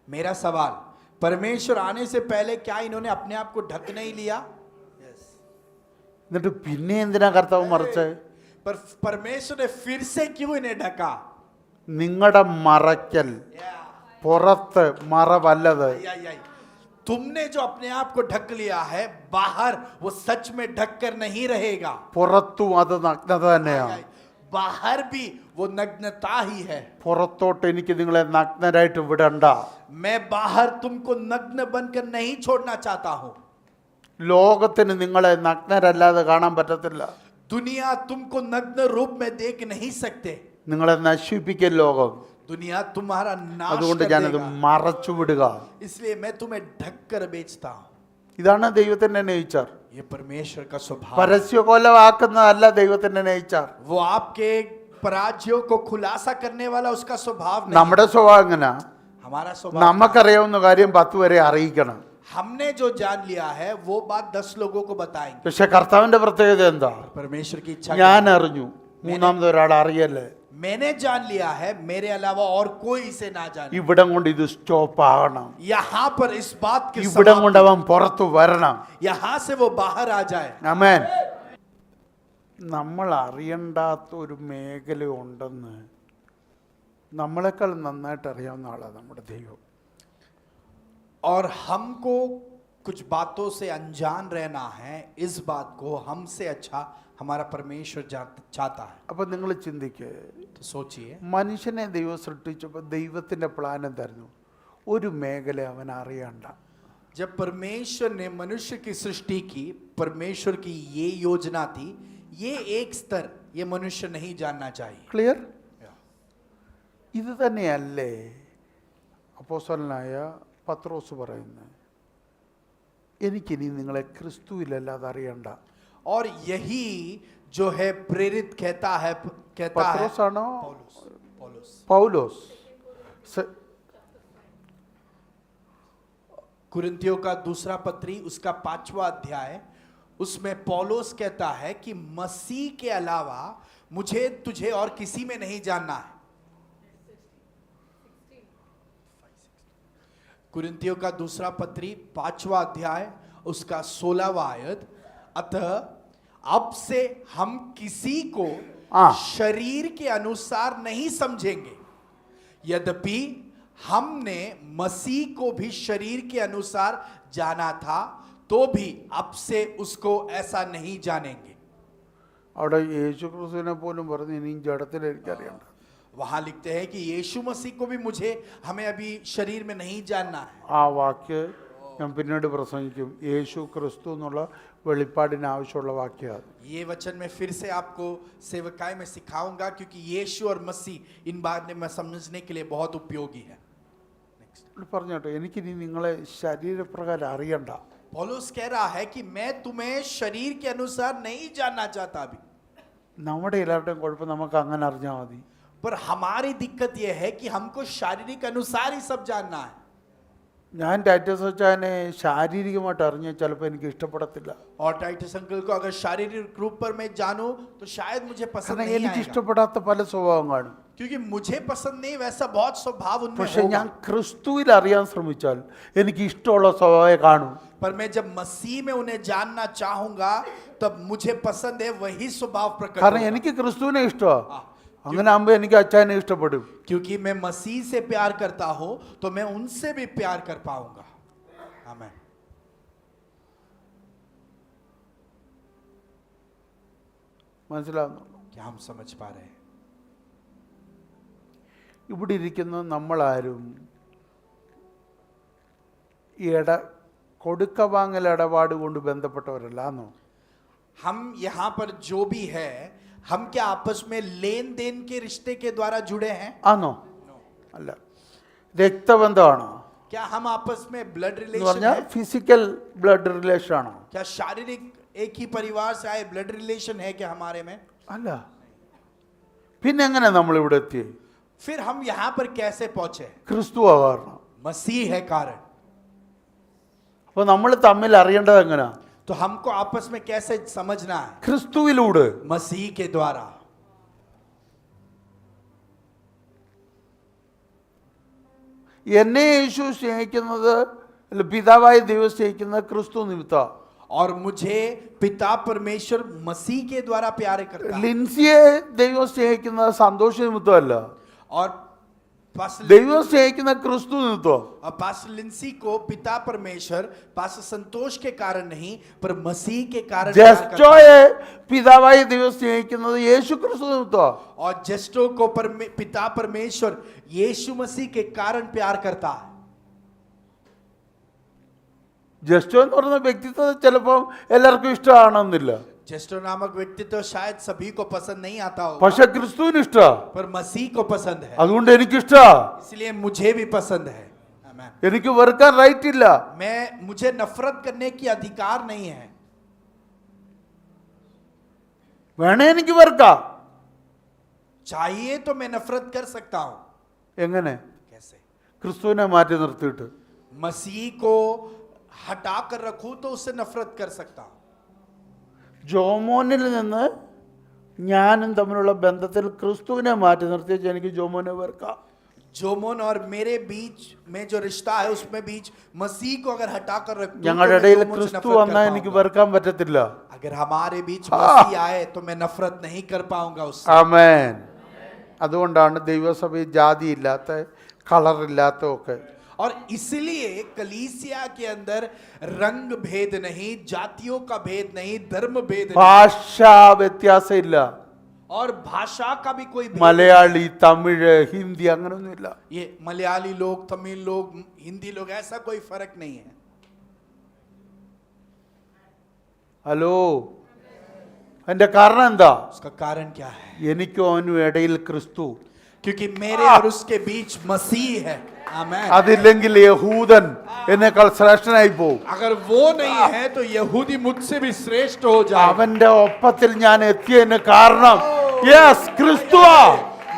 मेरा सवाल, परमेश्वर आने से पहले क्या इन्होंने अपने आप को ढक नहीं लिया? എന്നിട്ട് പിന്നെ എന്തിനാ കർത്താവ് മറച്ചേ? पर परमेश्वर ने फिर से क्यों इन्हें ढका? നിങ്ങളുടെ മറയ്ക്കൽ പുറത്ത് മറവല്ലത്. तुमने जो अपने आप को ढक लिया है बाहर, वो सच में ढक कर नहीं रहेगा। പുറത്തും അത് നഗ്നത തന്നെയാണ്. बाहर भी वो नग्नता ही है। പുറത്തോട്ട് എനിക്ക് നിങ്ങളെ നഗ്നരായിട്ട് വിടണ്ട. मैं बाहर तुमको नग्न बनकर नहीं छोड़ना चाहता हूं। ലോകത്തിന് നിങ്ങളെ നഗ്നരല്ലാതെ കാണാൻ പറ്റത്തില്ല. दुनिया तुमको नग्न रूप में देख नहीं सकते। നിങ്ങളെ നശിപ്പിക്കൽ ലോകം. दुनिया तुम्हारा नाश അതുകൊണ്ട് कर ഞാനത് देगा। മറച്ചു വിടുക. इसलिए मैं तुम्हें ढक कर बेचता हूं। ഇതാണ് ദൈവത്തിന്റെ നേച്ചർ. ये परमेश्वर का स्वभाव। പരസ്യ കൊലവാക്കുന്നതല്ല ദൈവത്തിന്റെ നേച്ചർ. वो आपके पराजयों को खुलासा करने वाला उसका स्वभाव नहीं। നമ്മുടെ സ്വഭാവം എങ്ങനാ? हमारा स्वभाव, നമുക്കറിയാവുന്ന കാര്യം 10 പേരെ അറിയിക്കണം. हमने जो जान लिया है वो बात 10 लोगों को बताएंगे। പക്ഷെ കർത്താവിന്റെ പ്രത്യേകത എന്താ? परमेश्वर की इच्छा ഞാൻ क्या है? അറിഞ്ഞു, മൂന്നാമത് ഒരാൾ അറിയല്ലേ. मैंने जान लिया है, मेरे अलावा और कोई इसे ना जाने। ഇവിടം കൊണ്ട് ഇത് സ്റ്റോപ്പ് ആകണം. यहाँ पर इस बात की ഇവിടം കൊണ്ട് समाप्ति, അവൻ പുറത്തു വരണം. यहाँ से वो बाहर आ जाए। ആമേൻ. നമ്മൾ അറിയണ്ടാത്ത ഒരു മേഖല ഉണ്ടെന്ന് നമ്മളെക്കാൾ നന്നായിട്ട് അറിയാവുന്ന ആളാണ് നമ്മുടെ ദൈവം. और हमको कुछ बातों से अनजान रहना है, इस बात को हमसे अच्छा हमारा परमेश्वर चाहता है। അപ്പം നിങ്ങൾ ചിന്തിക്കുക, तो सोचिए, മനുഷ്യനെ ദൈവം സൃഷ്ടിച്ചപ്പോൾ ദൈവത്തിൻ്റെ പ്ലാൻ എന്തായിരുന്നു? ഒരു മേഖല അവൻ അറിയണ്ട. जब परमेश्वर ने मनुष्य की सृष्टि की, परमेश्वर की ये योजना थी, ये एक स्तर ये मनुष्य नहीं जानना चाहिए। ക്ലിയർ? ഇത് തന്നെയല്ലേ അപ്പോസ്തലനായ പത്രോസ് പറയുന്നത്, എനിക്കിനി നിങ്ങളെ ക്രിസ്തുവിലല്ലാതെ അറിയണ്ട. और यही जो है प्रेरित कहता है പത്രോസാണോ पौलुस। പൗലോസ്? कुरिन्थियों का दूसरा पत्री उसका 5वां अध्याय, उसमें पौलुस कहता है कि मसीह के अलावा मुझे तुझे और किसी में नहीं जानना है। कुरिन्थियों का दूसरा पत्री 5वां अध्याय उसका 16वां आयत, अतः अब से हम किसी को शरीर के अनुसार नहीं समझेंगे, यद्यपि हमने मसीह को भी शरीर के अनुसार जाना था, तो भी अब से उसको ऐसा नहीं जानेंगे। അവിടെ യേശു ക്രിസ്തുവിനെ പോലും പറഞ്ഞ് ഇനിയും ജഡത്തിൽ എനിക്കറിയണ്ട. वहां लिखते हैं कि यीशु मसीह को भी हमें अभी शरीर में नहीं जानना है। ആ വാക്യ ഞാൻ പിന്നീട് പ്രസംഗിക്കും. യേശു ക്രിസ്തു എന്നുള്ള വെളിപ്പാടിന് ആവശ്യമുള്ള വാക്യമാണ്. ये वचन में फिर से आपको सेवकाई में सिखाऊंगा, क्योंकि यीशु और मसीह इन बात में समझने के लिए बहुत उपयोगी है। പറഞ്ഞോട്ടെ, എനിക്കിനി നിങ്ങളെ ശരീരപ്രകാരം അറിയണ്ട. पौलुस कह रहा है कि मैं तुम्हें शरीर के अनुसार नहीं जानना चाहता अभी, നമ്മുടെ എല്ലാവരുടെയും കുഴപ്പം നമുക്ക് അങ്ങനെ അറിഞ്ഞാൽ മതി. पर हमारी दिक्कत यह है कि हमको शारीरिक अनुसार ही सब जानना है। ഞാൻ ടൈറ്റസ് അച്ചാനെ ശാരീരികമായിട്ട് അറിഞ്ഞാൽ ചിലപ്പോൾ എനിക്ക് ഇഷ്ടപ്പെടത്തില്ല. और टाइटस अंकल को अगर शारीरिक रूप पर मैं जानूं तो शायद मुझे पसंद കാരണം नहीं എനിക്ക് आएगा, ഇഷ്ടപ്പെടാത്ത പല സ്വഭാവം കാണും. क्योंकि मुझे पसंद नहीं वैसा बहुत स्वभाव उनमें പക്ഷെ ഞാൻ होगा। ക്രിസ്തുവിൽ അറിയാൻ ശ്രമിച്ചാൽ എനിക്ക് ഇഷ്ടമുള്ള സ്വഭാവമേ കാണൂ. पर मैं जब मसीह में उन्हें जानना चाहूंगा तब मुझे पसंद है वही स्वभाव प्रकट കാരണം होगा। എനിക്ക് ക്രിസ്തുവിനെ ഇഷ്ടമാണ്. അങ്ങനെ ആകുമ്പോൾ എനിക്ക് അച്ചാനെ ഇഷ്ടപ്പെടും. क्योंकि मैं मसीह से प्यार करता हूं तो मैं उनसे भी प्यार कर पाऊंगा। आमीन। മനസ്സിലാകുന്നു? क्या हम समझ पा रहे हैं? ഇവിടെ ഇരിക്കുന്ന നമ്മളാരും കൊടുക്ക വാങ്ങൽ ഇടപാട് കൊണ്ട് ബന്ധപ്പെട്ടവരല്ലാന്നോ? हम यहाँ पर जो भी है, हम क्या आपस में लेन देन के रिश्ते के द्वारा जुड़े हैं? ആന്നോ? അല്ല. രക്തബന്ധമാണോ? क्या हम आपस में ब्लड എന്ന് रिलेशन പറഞ്ഞാൽ है? ഫിസിക്കൽ ബ്ലഡ് റിലേഷൻ ആണോ? क्या शारीरिक एक ही परिवार से आए ब्लड रिलेशन है क्या हमारे में? അല്ല. പിന്നെ എങ്ങനെ നമ്മൾ ഇവിടെ എത്തി? फिर हम यहाँ पर कैसे पहुंचे? ക്രിസ്തുവാ കാരണം. मसीह है कारण। അപ്പോൾ നമ്മൾ തമ്മിൽ അറിയേണ്ടത് എങ്ങനെയാ? तो हमको आपस में कैसे समझना है? ക്രിസ്തുവിലൂടെ. मसीह के द्वारा। എന്നെ യേശു സ്നേഹിക്കുന്നത്, അല്ല പിതാവായ ദൈവം സ്നേഹിക്കുന്നത് ക്രിസ്തു നിമിത്തം. और मुझे पिता परमेश्वर मसीह के द्वारा प्यार करता है। ലിൻസിയെ ദൈവം സ്നേഹിക്കുന്നത് സന്തോഷ നിമിത്തമല്ല, और पास्टर ദൈവം സ്നേഹിക്കുന്ന ക്രിസ്തു നിമിത്തം. पास्टर लिंसी को पिता परमेश्वर पास्टर संतोष के कारण नहीं पर मसीह के कारण प्यार करता है। ജസ്റ്റോയെ പിതാവായ ദൈവം സ്നേഹിക്കുന്നത് യേശു ക്രിസ്തു നിമിത്തം. और जस्टो को पिता परमेश्वर यीशु मसीह के कारण प्यार करता है। ജസ്റ്റോ എന്ന് പറയുന്ന വ്യക്തിത്വം ചിലപ്പോൾ എല്ലാവർക്കും ഇഷ്ടമാണെന്നില്ല, जस्टो नामक व्यक्तित्व शायद सभी को पसंद नहीं आता हो, പക്ഷെ ക്രിസ്തുവിന് ഇഷ്ടാ. पर मसीह को पसंद है, അതുകൊണ്ട് എനിക്കിഷ്ടാ. इसलिए मुझे भी पसंद है। आमीन। എനിക്ക് വെറുക്കാൻ റൈറ്റ് ഇല്ല. मुझे नफरत करने की अधिकार नहीं है। വേണേ എനിക്ക് വെറുക്കാം. चाहिए तो मैं नफरत कर सकता हूं। എങ്ങനെ? कैसे? ക്രിസ്തുവിനെ മാറ്റി നിർത്തിയിട്ട്. मसीह को हटा कर रखूं तो उससे नफरत कर सकता हूं। ജോമോനിൽ നിന്ന് ഞാനും തമ്മിലുള്ള ബന്ധത്തിൽ ക്രിസ്തുവിനെ മാറ്റി നിർത്തിയാൽ എനിക്ക് ജോമോനെ വെറുക്കാം. जोमोन और मेरे बीच में जो रिश्ता है उसमें बीच मसीह को अगर हटा कर रखूं तो ഞങ്ങളുടെ मैं ഇടയിൽ जोमोन से ക്രിസ്തു नफरत വന്നാൽ कर എനിക്ക് पाऊंगा। വെറുക്കാൻ പറ്റത്തില്ല. अगर हमारे बीच मसीह आए तो मैं नफरत नहीं कर पाऊंगा उससे। ആമേൻ. അതുകൊണ്ടാണ് ദൈവസഭയിൽ ജാതി ഇല്ലാത്ത, കളറില്ലാത്ത ഒക്കെ. और इसलिए कलीसिया के अंदर रंग भेद नहीं, जातियों का भेद नहीं, धर्म भेद नहीं, ഭാഷാ വ്യത്യാസം ഇല്ല. और भाषा का भी कोई भेद മലയാളി, തമിഴ്, ഹിന്ദി അങ്ങനൊന്നുമില്ല. नहीं। ये मलयाली लोग, तमिल लोग, हिंदी लोग, ऐसा कोई फर्क नहीं है। ഹലോ, അതിന്റെ കാരണം എന്താ? उसका कारण क्या है? എനിക്കും അവനും ഇടയിൽ ക്രിസ്തു. क्योंकि मेरे और उसके बीच मसीह है। आमीन। അതില്ലെങ്കിൽ യഹൂദൻ എന്നേക്കാൾ ശ്രേഷ്ഠനായി പോകും. अगर वो नहीं है तो यहूदी मुझसे भी श्रेष्ठ हो जाए। അവന്റെ ഒപ്പത്തിൽ ഞാൻ എത്തിയതിന് കാരണം യെസ് ക്രിസ്തുവാ.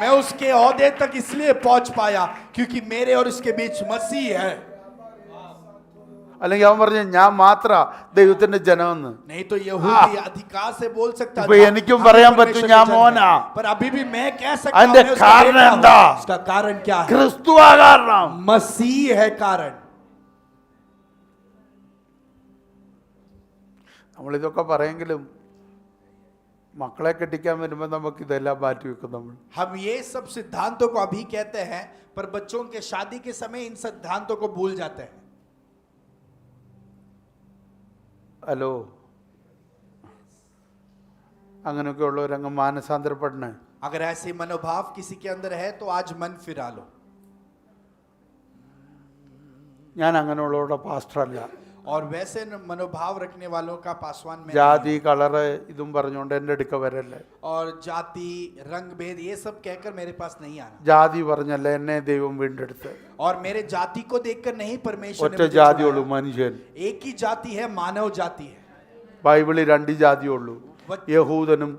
मैं उसके ओहदे तक इसलिए पहुंच पाया क्योंकि मेरे और उसके बीच मसीह है। അല്ലെങ്കിൽ അവൻ പറഞ്ഞു ഞാൻ മാത്ര ദൈവത്തിന്റെ ജനമെന്ന്. नहीं तो यहूदी अधिकार से बोल सकता ഇപ്പൊ था, എനിക്കും हम പറയാൻ परमेश्वर പറ്റും के ഞാൻ जन हैं। മോനാ. पर अभी भी मैं कह सकता हूं അതിന്റെ मैं उसका കാരണം बेटा हूं। എന്താ? उसका कारण क्या है? ക്രിസ്തുവാ കാരണം. मसीह है कारण। നമ്മളിതൊക്കെ പറയെങ്കിലും മക്കളെ കെട്ടിക്കാൻ വരുമ്പോൾ നമുക്ക് ഇതെല്ലാം മാറ്റി വെക്കും നമ്മൾ. हम ये सब सिद्धांतों को अभी कहते हैं, पर बच्चों के शादी के समय इन सिद्धांतों को भूल जाते हैं. ഹലോ, അങ്ങനെയൊക്കെ ഉള്ളവരങ്ങ് മാനസാന്തരപ്പെടണേ. अगर ऐसे मनोभाव किसी के अंदर है तो आज मन फिरा लो. ഞാൻ അങ്ങനെയുള്ളവരുടെ പാസ്റ്ററല്ല. और वैसे मनोभाव रखने वालों का पासवान में ജാതി കളറ് ഇതും പറഞ്ഞുകൊണ്ട് എൻ്റെ അടുക്ക വരല്ലേ. और जाति रंग भेद ये सब कहकर मेरे पास नहीं आना. ജാതി പറഞ്ഞല്ല എന്നെ ദൈവം വീണ്ടെടുത്ത്. और मेरे जाति को देखकर नहीं परमेश्वर ഒറ്റ ने मुझे ജാതിയുള്ളൂ, छुड़ाया. മനുഷ്യൻ. एक ही जाति है, मानव जाति है. ബൈബിളിൽ രണ്ട് ജാതിയുള്ളൂ, യഹൂദനും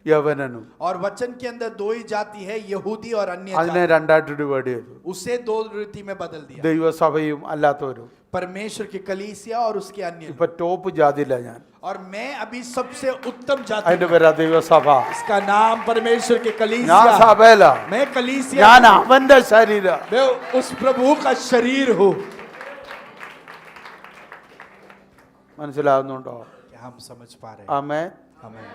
യവനനും. और वचन के अंदर दो ही जाति है, यहूदी और अन्य അതിനെ जाति. രണ്ടായിട്ട് ഡിവൈഡ് ചെയ്തു. उसे दो रीति में बदल दिया. ദൈവസഭയും അല്ലാത്തവരും. परमेश्वर की कलीसिया और उसके अन्य. ഇപ്പൊ ടോപ്പ് ജാതിയില്ല ഞാൻ. और मैं अभी सबसे उत्तम जाति അതിന്റെ हूं. പേരാ ദൈവസഭ. इसका नाम परमेश्वर की ഞാൻ कलीसिया. സഭയില, मैं कलीसिया ഞാൻ हूं. അവന്റെ ശരീരം. मैं उस प्रभु का शरीर हूं. മനസ്സിലാകുന്നുണ്ടോ? क्या हम समझ पा रहे हैं? ആമേൻ. हमें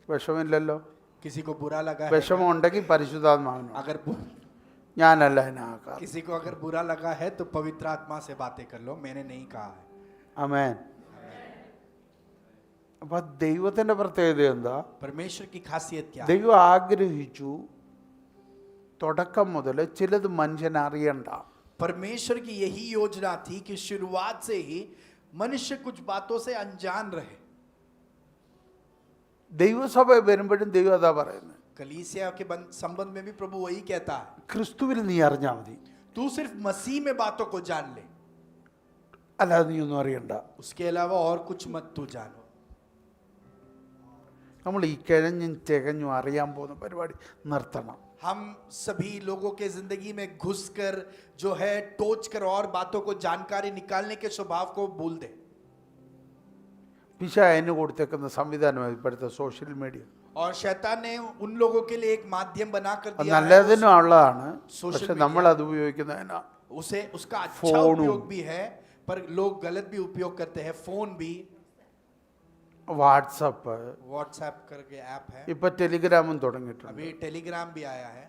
വിഷമില്ലല്ലോ. किसी को बुरा लगा है? വിഷമം ഉണ്ടെങ്കിൽ പരിശുദ്ധാത്മാവിനോ. अगर ഞാനല്ല അതിനാക്കാം. किसी को अगर बुरा लगा है तो पवित्र आत्मा से बातें कर लो, मैंने नहीं कहा है. ആമേൻ. അപ്പൊ ദൈവത്തിന്റെ പ്രത്യേകത എന്താ? परमेश्वर की खासियत क्या है? ദൈവം ആഗ്രഹിച്ചു തുടക്കം മുതൽ ചിലത് മനുഷ്യൻ അറിയണ്ട. परमेश्वर की यही योजना थी कि शुरुआत से ही मनुष्य कुछ बातों से अनजान रहे. ദൈവസഭ വരുമ്പോഴും ദൈവം അതാ പറയുന്നത്, कलीसिया के संबंध में भी प्रभु वही कहता है, ക്രിസ്തുവിൽ നീ അറിഞ്ഞാൽ മതി, तू सिर्फ मसीह में बातों को जान ले, അല്ലാതെ നീ ഒന്നും അറിയണ്ട. उसके अलावा और कुछ मत तू जानो. നമ്മൾ ഈ കിഴഞ്ഞും തികഞ്ഞും അറിയാൻ പോകുന്ന പരിപാടി നിർത്തണം. हम सभी लोगों के जिंदगी में घुसकर जो है टोच कर और बातों को जानकारी निकालने के स्वभाव को भूल दे. പിശാചിന് കൊടുത്തേക്കുന്ന സംവിധാനം ഇപ്പോഴത്തെ സോഷ്യൽ മീഡിയ. और शैतान ने उन लोगों के लिए एक माध्यम बनाकर അത് दिया है. നല്ലതിനും ഉള്ളതാണ്, Social പക്ഷെ media. നമ്മൾ അത് ഉപയോഗിക്കുന്നതിനാ. उसे उसका अच्छा फोन. उपयोग भी है, पर लोग गलत भी उपयोग करते हैं. फोन भी, വാട്സപ്പ്, व्हाट्सएप करके ऐप है, ഇപ്പൊ ടെലിഗ്രാമും തുടങ്ങിയിട്ടുണ്ട്. अभी टेलीग्राम भी आया है.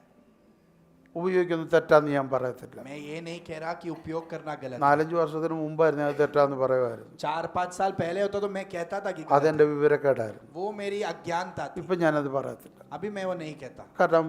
ഉപയോഗിക്കുന്നത് തെറ്റാന്ന് ഞാൻ പറയത്തില്ല. मैं ये नहीं कह रहा कि उपयोग करना गलत है. 4-5 വർഷത്തിന് മുമ്പായിരുന്നു അത് തെറ്റാന്ന് പറയുമായിരുന്നു. 4-5 साल पहले होता तो मैं कहता था कि गलत അതെന്റെ വിവരക്കേടായിരുന്നു. है. वो मेरी अज्ञानता थी. ഇപ്പൊ ഞാനത് പറയത്തില്ല. अभी मैं वो नहीं कहता, കാരണം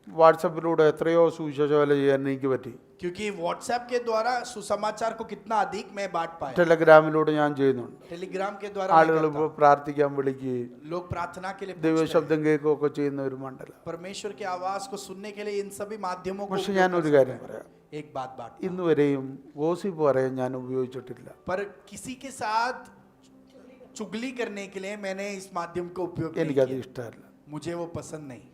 വാട്സപ്പിലൂടെ എത്രയോ സുവിശേഷ വേല ചെയ്യാൻ എനിക്ക് പറ്റി. क्योंकि व्हाट्सएप के द्वारा सुसमाचार को कितना अधिक मैं बांट पाया. ടെലഗ്രാമിലൂടെ ഞാൻ ചെയ്യുന്നുണ്ട്. टेलीग्राम के द्वारा ആളുകൾ मैं करता പ്രാർത്ഥിക്കാൻ വിളിക്കുകയും हूं. लोग प्रार्थना के लिए पूछते हैं. ദൈവശബ്ദം കേൾക്കുകയൊക്കെ ചെയ്യുന്ന ഒരു മണ്ഡലം. परमेश्वर की आवाज को सुनने के लिए इन सभी माध्यमों को പക്ഷെ उपयोग ഞാൻ कर ഒരു सकते കാര്യം हैं. പറയാം, एक बात बात ഇന്ന് വരെയും ഗോസിപ്പ് പറയാൻ ഞാൻ ഉപയോഗിച്ചിട്ടില്ല. पर किसी के साथ चुगली करने के लिए मैंने इस माध्यम को उपयोग नहीं എനിക്കത് किया. ഇഷ്ടമല്ല. मुझे वो पसंद नहीं.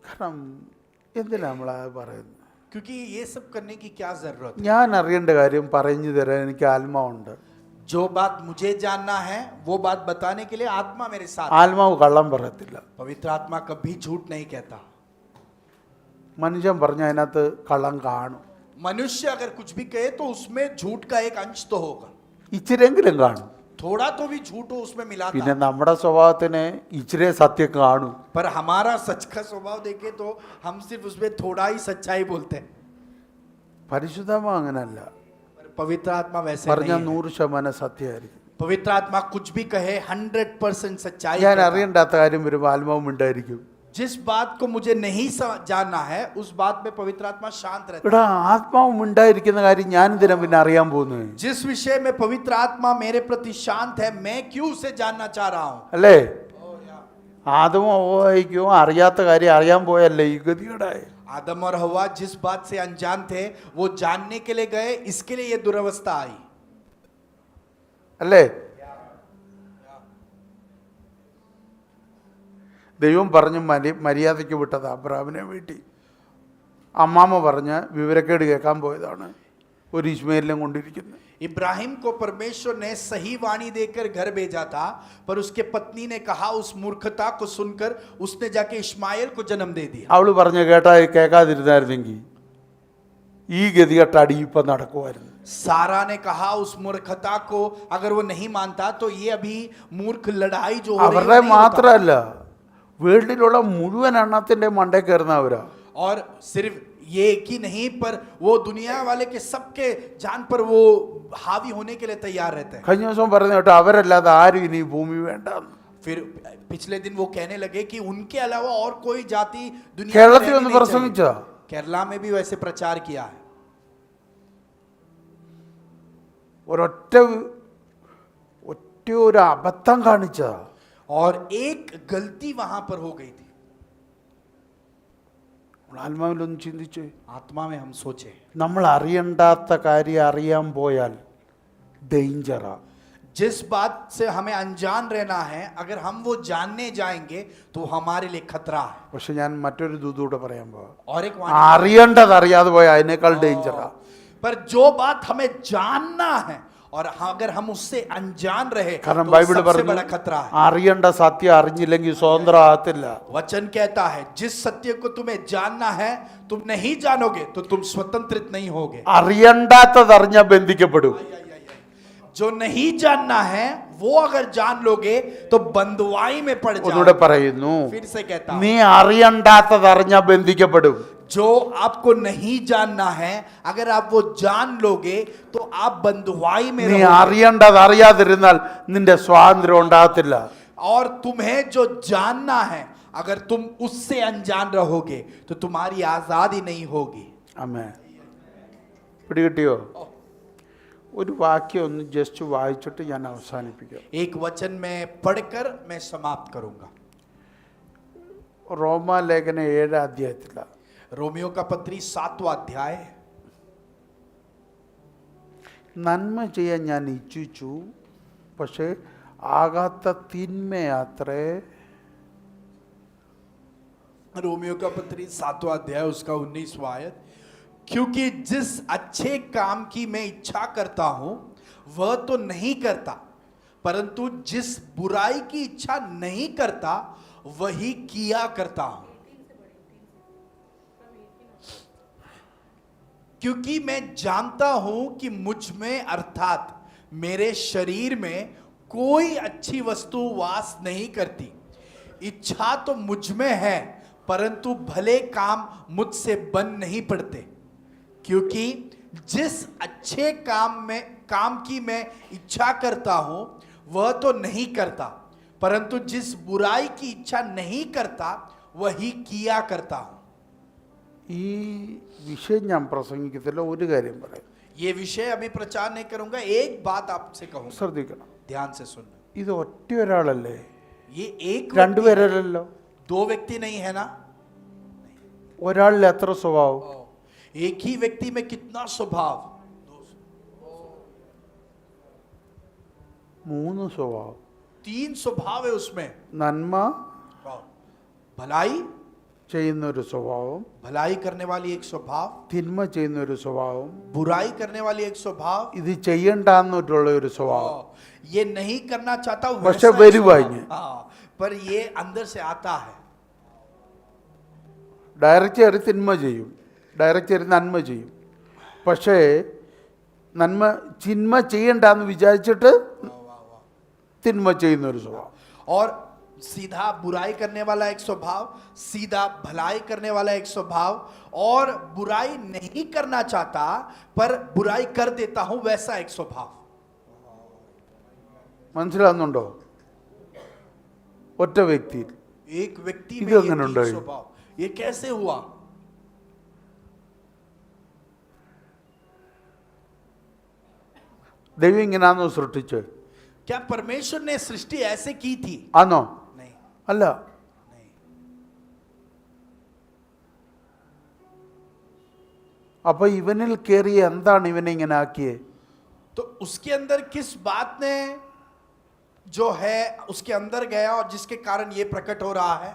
കാരണം എന്തിനാ നമ്മളത് പറയുന്നത്? क्योंकि ये सब करने की क्या जरूरत है? ഞാൻ അറിയേണ്ട കാര്യം പറഞ്ഞു തരാൻ എനിക്ക് ആത്മാവുണ്ട്. जो बात मुझे जानना है वो बात बताने के लिए आत्मा मेरे साथ. ആത്മാവ് കള്ളം പറയത്തില്ല. पवित्र आत्मा कभी झूठ नहीं कहता. മനുഷ്യൻ പറഞ്ഞ അതിനകത്ത് കള്ളം കാണും. मनुष्य अगर कुछ भी कहे तो उसमें झूठ का एक अंश तो होगा, ഇച്ചിരെങ്കിലും കാണും. थोड़ा तो भी झूठ हो उसमें मिलाता. പിന്നെ നമ്മുടെ സ്വഭാവത്തിന് ഇച്ചിരി സത്യം കാണും. पर हमारा सच का स्वभाव देखे तो हम सिर्फ उसमें थोड़ा ही सच्चाई बोलते हैं. പരിശുദ്ധാത്മ അങ്ങനല്ല. पर पवित्र आत्मा वैसे പറഞ്ഞ नहीं है. 100% സത്യമായിരിക്കും. पवित्र आत्मा कुछ भी कहे 100% सच्चाई ഞാൻ कहता है. അറിയണ്ടാത്ത കാര്യം വരുമ്പോൾ ആത്മാവും ഉണ്ടായിരിക്കും. जिस बात को मुझे नहीं जानना है उस बात में पवित्र आत्मा शांत रहता है. എടാ, ആത്മാവും ഉണ്ടായിരിക്കുന്ന കാര്യം ഞാൻ ഇതിനെ പിന്നെ അറിയാൻ പോകുന്നു जिस विषय में पवित्र आत्मा मेरे प्रति शांत है, मैं क्यों उसे जानना चाह रहा हूं. അല്ലേ? ആദമോ ഹവ്വായ്ക്കോ അറിയാത്ത കാര്യം അറിയാൻ പോയല്ലേ ഈ ഗതികേടായി. आदम और हवा जिस बात से अनजान थे वो जानने के लिए गए, इसके लिए ये दुर्वस्था आई. അല്ലേ? ദൈവം പറഞ്ഞ് മര്യാദയ്ക്ക് വിട്ടത് അബ്രാമിനെ വീട്ടിൽ. അമ്മാമ്മ പറഞ്ഞ് വിവരക്കേട് കേൾക്കാൻ പോയതാണ് ഒരു ഇസ്മായിലിനെ കൊണ്ടിരിക്കുന്നത്. इब्राहिम को परमेश्वर ने सही वाणी देकर घर भेजा था, पर उसके पत्नी ने कहा, उस मूर्खता को सुनकर उसने जाके इश्माएल को जन्म दे दिया. അവള് പറഞ്ഞ കേൾക്കാതിരുന്നായിരുന്നെങ്കിൽ ഈ ഗതികെട്ട അടി ഇപ്പം നടക്കുമായിരുന്നു. सारा ने कहा उस मूर्खता को, अगर वो नहीं मानता तो ये अभी मूर्ख लड़ाई जो हो रही है അവരുടെ वो नहीं होता। മാത്രമല്ല വേൾഡിലുള്ള മുഴുവൻ എണ്ണത്തിന്റെ മണ്ടേ കയറുന്നവരാ. और सिर्फ ये एक ही नहीं, पर वो दुनिया वाले के सबके जान पर वो हावी होने के लिए तैयार रहते हैं। കഴിഞ്ഞ ദിവസം പറഞ്ഞു കേട്ടോ, അവരല്ലാതെ ആരും ഇനി ഈ ഭൂമി വേണ്ട. फिर पिछले दिन वो कहने लगे कि उनके अलावा और कोई जाति दुनिया में കേരളത്തിൽ रहनी ഒന്ന് नहीं പ്രസംഗിച്ചോ? चाहिए। केरला में भी वैसे प्रचार किया है। ഒരൊറ്റ ഒരു അബദ്ധം കാണിച്ചതാ. और एक गलती वहां पर हो गई थी। ആത്മാവിലൊന്ന് ചിന്തിച്ച്, आत्मा में हम सोचे, നമ്മൾ അറിയണ്ടാത്ത കാര്യം അറിയാൻ പോയാൽ ഡേഞ്ചറാ. जिस बात से हमें अनजान रहना है, अगर हम वो जानने जाएंगे तो हमारे लिए खतरा है। പക്ഷെ ഞാൻ മറ്റൊരു ദൂതൂടെ പറയാൻ പോവാ. और एक അറിയേണ്ടത് അറിയാതെ പോയാൽ അതിനേക്കാൾ ഡേഞ്ചറാ. पर जो बात हमें जानना है और अगर हम उससे अनजान रहे കാരണം तो ബൈബിൾ सबसे പറഞ്ഞു, बड़ा खतरा है। അറിയേണ്ട സത്യം അറിഞ്ഞില്ലെങ്കിൽ സ്വതന്ത്രമാകത്തില്ല. वचन कहता है जिस सत्य को तुम्हें जानना है तुम नहीं जानोगे तो तुम स्वतंत्रित नहीं होगे। അറിയണ്ടാത്തത് അറിഞ്ഞാൽ ബന്ധിക്കപ്പെടും. जो नहीं जानना है वो अगर जान लोगे तो बंधुआई में पड़ ഒന്നുകൂടെ जाओगे। പറയുന്നു, फिर से कहता हूं, നീ അറിയണ്ടാത്തത് അറിഞ്ഞാൽ ബന്ധിക്കപ്പെടും. जो आपको नहीं जानना है अगर आप वो जान लोगे तो आप बंधुआई में നീ रहोगे। അറിയേണ്ടത് അറിയാതിരുന്നാൽ നിന്റെ സ്വാതന്ത്ര്യം ഉണ്ടാകത്തില്ല. और तुम्हें जो जानना है अगर तुम उससे अनजान रहोगे तो तुम्हारी आजादी नहीं होगी। ആമേൻ. പിടികിട്ടിയോ? ഒരു വാക്യം ഒന്ന് ജസ്റ്റ് വായിച്ചിട്ട് ഞാൻ അവസാനിപ്പിക്കാം. एक वचन में पढ़कर मैं समाप्त करूंगा। റോമാലേഖന 7 അധ്യായത്തിലാണ്. रोमियो का पत्री 7वां अध्याय। നന്മ ചെയ്യാൻ ഞാൻ ഇച്ഛിച്ചു, പക്ഷേ ആകാത്ത തിന്മയാത്രേ. रोमियो का पत्री 7वां अध्याय उसका 19वां आयत। क्योंकि जिस अच्छे काम की मैं इच्छा करता हूं वह तो नहीं करता, परंतु जिस बुराई की इच्छा नहीं करता वही किया करता हूं। क्योंकि मैं जानता हूं कि मुझ में अर्थात मेरे शरीर में कोई अच्छी वस्तु वास नहीं करती। इच्छा तो मुझ में है परंतु भले काम मुझसे बन नहीं पड़ते। क्योंकि जिस अच्छे काम की मैं इच्छा करता हूं वह तो नहीं करता, परंतु जिस बुराई की इच्छा नहीं करता वही किया करता हूं। ഈ വിഷയം ഞാൻ പ്രസംഗിക്കത്തില്ല, ഒരു കാര്യം പറയാം. ये विषय अभी प्रचार नहीं करूंगा, एक बात आपसे कहूंगा, ശ്രദ്ധിക്കണം. ध्यान से सुनना। ഇത് ഒറ്റ ഒരാളല്ലേ? ये एक രണ്ടുപേരല്ലോ. दो व्यक्ति नहीं है ना। ഒരാളിൽ എത്ര സ്വഭാവം? एक ही व्यक्ति में कितना स्वभाव? 3 സ്വഭാവം. 3 स्वभाव है उसमें। നന്മ भलाई ചെയ്യുന്ന ഒരു സ്വഭാവം, भलाई करने वाली एक स्वभाव, തിന്മ ചെയ്യുന്ന ഒരു സ്വഭാവം, बुराई करने वाली एक स्वभाव, ഇത് ചെയ്യണ്ടെന്നുള്ള ഒരു സ്വഭാവം. ये नहीं करना चाहता പക്ഷെ वैसा एक വരുവാഞ്ഞ് स्वभाव। हाँ, पर ये अंदर से आता है। ഡയറക്റ്റ് കയറി തിന്മ ചെയ്യും, ഡയറക്റ്റ് കയറി നന്മ ചെയ്യും. പക്ഷേ തിന്മ ചെയ്യണ്ടെന്ന് വിചാരിച്ചിട്ട് തിന്മ ചെയ്യുന്ന ഒരു സ്വഭാവം. और सीधा बुराई करने वाला एक स्वभाव, सीधा भलाई करने वाला एक स्वभाव, और बुराई नहीं करना चाहता पर बुराई कर देता हूं वैसा एक स्वभाव। മനസ്സിലാകുന്നുണ്ടോ? ഒറ്റ വ്യക്തിയിൽ एक व्यक्ति में इधर ये गण तीन उंडाई। स्वभाव, ये कैसे हुआ? ദൈവം ഇങ്ങനാന്നോ സൃഷ്ടിച്ച്? क्या परमेश्वर ने सृष्टि ऐसे की थी? ആന്നോ? नहीं, അല്ല. नहीं। അപ്പൊ ഇവനിൽ കയറി എന്താണ് ഇവനെ ഇങ്ങനെ ആക്കിയേ? तो उसके अंदर किस बात ने जो है उसके अंदर गया और जिसके कारण ये प्रकट हो रहा है?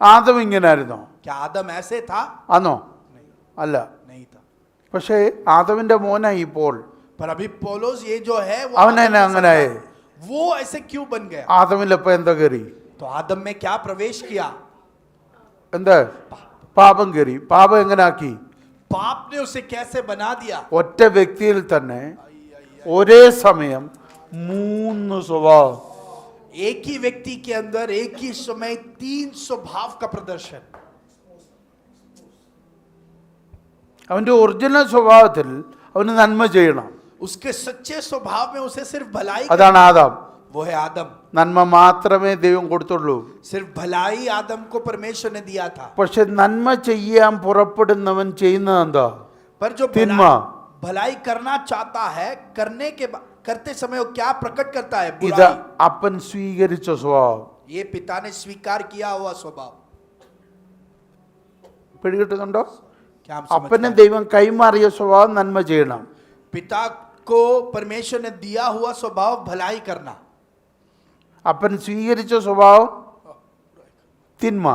ആദം ഇങ്ങനായിരുന്നോ? क्या आदम ऐसे था? ആന്നോ? नहीं, അല്ല. नहीं था। പക്ഷേ ആദമിന്റെ മോനായി ഇപ്പോൾ. पर अभी पौलोस ये जो है वो അവനെ आदम में അങ്ങനെ सदा- वो ऐसे क्यों बन गया? ആദമിലപ്പോ എന്താ കയറി? तो आदम में क्या प्रवेश किया? എന്താ? പാപം കയറി. പാപം എങ്ങനെ ആക്കി? पाप ने उसे कैसे बना दिया। ഒറ്റ വ്യക്തിയിൽ തന്നെ ഒരേ സമയം 3 സ്വഭാവം. एक ही व्यक्ति के अंदर एक ही समय 3 स्वभाव का प्रदर्शन। അവന്റെ ഒറിജിനൽ സ്വഭാവത്തിൽ അവന് നന്മ ചെയ്യണം. उसके सच्चे स्वभाव में उसे सिर्फ भलाई അതാണ് ആദാം. वो है आदम। നന്മ മാത്രമേ ദൈവം കൊടുത്തുള്ളൂ. सिर्फ भलाई आदम को परमेश्वर ने दिया था। പക്ഷെ നന്മ ചെയ്യാൻ പുറപ്പെടുന്നവൻ ചെയ്യുന്നത് എന്താ? पर जो തിന്മ. भलाई करना चाहता है, करते समय वो क्या प्रकट करता है? ഇത് बुराई। അപ്പൻ സ്വീകരിച്ച സ്വഭാവം. ये पिता ने स्वीकार किया हुआ स्वभाव। പിടികിട്ടുന്നുണ്ടോ? क्या हम समझ അപ്പന് पाए? ദൈവം കൈമാറിയ സ്വഭാവം നന്മ ചെയ്യണം. पिता को परमेश्वर ने दिया हुआ स्वभाव भलाई करना। അപ്പൻ സ്വീകരിച്ച സ്വഭാവം തിന്മ.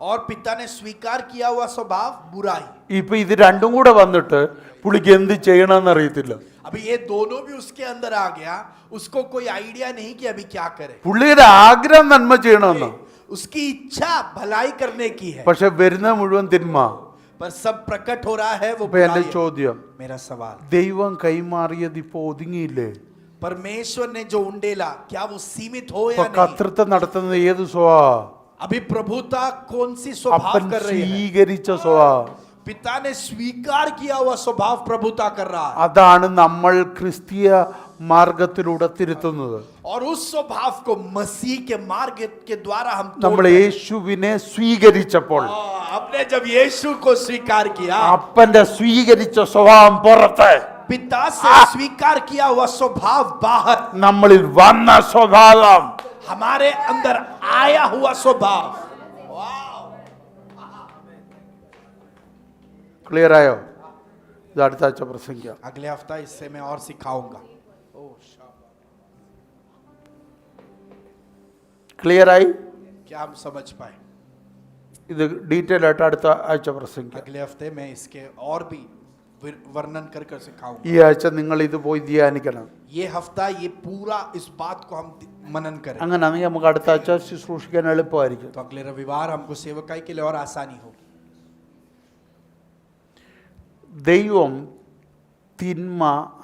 और पिता ने स्वीकार किया हुआ स्वभाव बुराई। ഇപ്പൊ ഇത് രണ്ടും കൂടെ വന്നിട്ട് പുള്ളിക്ക് എന്ത് ചെയ്യണമെന്ന് അറിയത്തില്ല. अभी ये दोनों भी उसके अंदर आ गया, उसको कोई आइडिया नहीं कि अभी क्या करे। പുള്ളിയുടെ ആഗ്രഹം നന്മ ചെയ്യണമെന്ന്, उसकी इच्छा भलाई करने की है, പക്ഷെ വരുന്ന മുഴുവൻ തിന്മ. पर सब प्रकट हो रहा है वो അപ്പൊ എന്റെ बुराई है। ചോദ്യം, मेरा सवाल, ദൈവം കൈമാറിയത് ഇപ്പൊ ഒതുങ്ങിയില്ലേ? परमेश्वर ने जो उंडेला क्या वो सीमित हो ഇപ്പൊ या नहीं? കർത്തൃത്വം നടത്തുന്നത് ഏത് സ്വഭാവം? अभी प्रभुता कौन सी स्वभाव അപ്പൻ कर रही है? സ്വീകരിച്ച സ്വഭാവം. पिता ने स्वीकार किया हुआ स्वभाव प्रभुता कर रहा है। അതാണ് നമ്മൾ ക്രിസ്തീയ മാർഗത്തിലൂടെ തിരുത്തുന്നത്. और उस स्वभाव को मसीह के मार्ग के द्वारा हम നമ്മൾ तोड़ते हैं। യേശുവിനെ സ്വീകരിച്ചപ്പോൾ हमने जब यीशु को स्वीकार किया, അപ്പന്റെ സ്വീകരിച്ച സ്വഭാവം പുറത്ത്, पिता से स्वीकार किया हुआ स्वभाव बाहर, നമ്മളിൽ വന്ന സ്വഭാവം. हमारे अंदर आया हुआ स्वभाव। ക്ലിയർ ആയോ? ഇത് അടുത്ത ആഴ്ച പ്രസംഗിക്കാം. अगले हफ्ता इससे मैं और सिखाऊंगा। ക്ലിയർ ആയി? क्या हम समझ पाए? ഇത് ഡീറ്റെയിൽ ആയിട്ട് അടുത്ത ആഴ്ച പ്രസംഗിക്കാം. अगले हफ्ते में इसके और भी वर्णन कर कर सिखाऊंगा। ഈ ആഴ്ച നിങ്ങൾ ഇത് പോയി ധ്യാനിക്കണം. ये हफ्ता ये पूरा इस बात को हम मनन करें, അങ്ങനെയാണെങ്കിൽ നമുക്ക് അടുത്ത ആഴ്ച ശുശ്രൂഷിക്കാൻ എളുപ്പമായിരിക്കും. तो अगले रविवार हमको सेवकाई के लिए और आसानी होगी। ദൈവം തിന്മ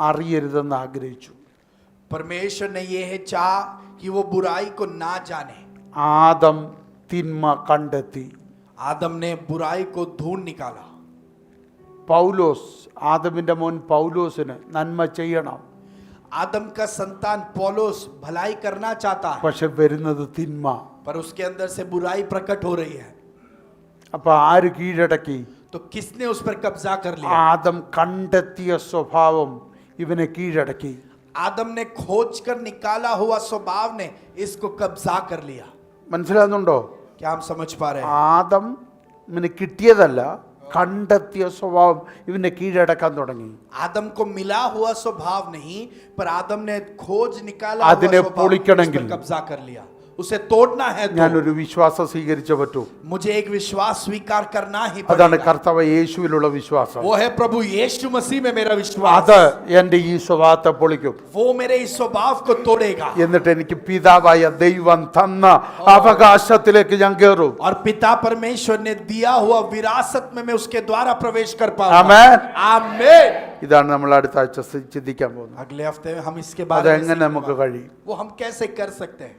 അറിയരുതെന്ന് ആഗ്രഹിച്ചു. परमेश्वर ने ये है चाह कि वो बुराई को ना जाने। ആദം തിന്മ കണ്ടെത്തി. आदम ने बुराई को ढूंढ निकाला। പൗലോസ്, ആദമിന്റെ മോൻ പൗലോസിന് നന്മ ചെയ്യണം, आदम का संतान पौलोस भलाई करना चाहता है, പക്ഷെ വരുന്നത് തിന്മ. पर उसके अंदर से बुराई प्रकट हो रही है। അപ്പൊ ആര് കീഴടക്കി? तो किसने उस पर कब्जा कर लिया? ആദം കണ്ടെത്തിയ സ്വഭാവം ഇവനെ കീഴടക്കി. आदम ने खोज कर निकाला हुआ स्वभाव ने इसको कब्जा कर लिया। മനസ്സിലാകുന്നുണ്ടോ? क्या हम समझ पा रहे हैं? ആദം ഇവന് കിട്ടിയതല്ല, കണ്ടെത്തിയ സ്വഭാവം ഇവനെ കീഴടക്കാൻ തുടങ്ങി. आदम को मिला हुआ स्वभाव नहीं, पर आदम ने खोज निकाला അതിനെ हुआ स्वभाव പൊളിക്കണമെങ്കിൽ उस पर कब्जा कर लिया। उसे तोड़ना है तो ഞാനൊരു വിശ്വാസം സ്വീകരിച്ചേ പറ്റൂ. मुझे एक विश्वास स्वीकार करना ही അതാണ് पड़ेगा। കർത്താവ് യേശുവിലുള്ള വിശ്വാസം. वो है प्रभु यीशु मसीह में मेरा विश्वास। അത് എന്റെ ഈ സ്വഭാവത്തെ പൊളിക്കും. वो मेरे इस स्वभाव को तोड़ेगा എന്നിട്ട് എനിക്ക് പിതാവായ ദൈവം തന്ന അവകാശത്തിലേക്ക് ഞാൻ കയറും. और पिता परमेश्वर ने दिया हुआ विरासत में मैं उसके द्वारा प्रवेश कर पाऊंगा। ആമേൻ. आमीन। ഇതാണ് നമ്മൾ അടുത്ത ആഴ്ച ചിന്തിക്കാൻ പോകുന്നത്. अगले हफ्ते में हम इसके बाद അതെങ്ങനെ നമുക്ക് കഴിയും? वो हम कैसे कर सकते हैं?